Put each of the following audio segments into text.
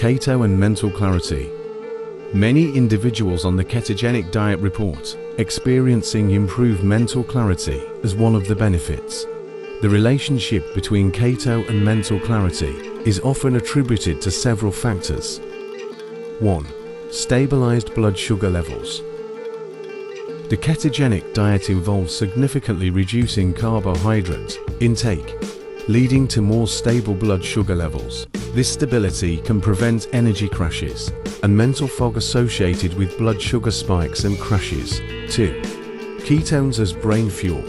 Keto and mental clarity. Many individuals on the ketogenic diet report experiencing improved mental clarity as one of the benefits. The relationship between keto and mental clarity is often attributed to several factors. 1. Stabilized blood sugar levels. The ketogenic diet involves significantly reducing carbohydrate intake, leading to more stable blood sugar levels. This stability can prevent energy crashes and mental fog associated with blood sugar spikes and crashes. 2. Ketones as brain fuel.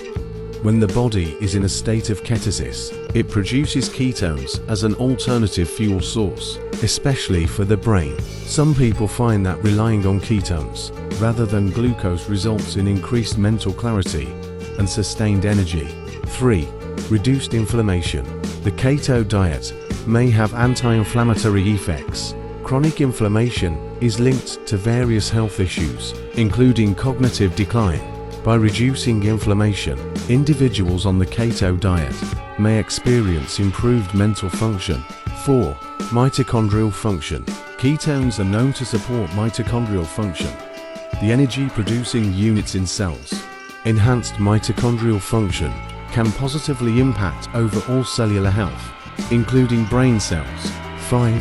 When the body is in a state of ketosis, it produces ketones as an alternative fuel source, especially for the brain. Some people find that relying on ketones rather than glucose results in increased mental clarity and sustained energy. 3. Reduced inflammation. The keto diet may have anti-inflammatory effects. Chronic inflammation is linked to various health issues, including cognitive decline. By reducing inflammation, individuals on the keto diet may experience improved mental function. 4. Mitochondrial function. Ketones are known to support mitochondrial function, the energy-producing units in cells. Enhanced mitochondrial function can positively impact overall cellular health, including brain cells. 5.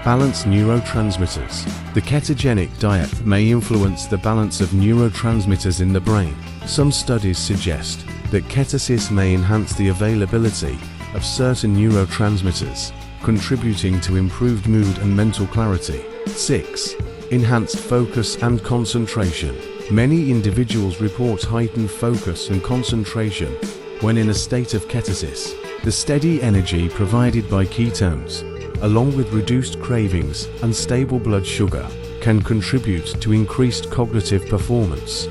Balanced neurotransmitters. The ketogenic diet may influence the balance of neurotransmitters in the brain. Some studies suggest that ketosis may enhance the availability of certain neurotransmitters, contributing to improved mood and mental clarity. 6. Enhanced focus and concentration. Many individuals report heightened focus and concentration when in a state of ketosis. The steady energy provided by ketones, along with reduced cravings and stable blood sugar, can contribute to increased cognitive performance.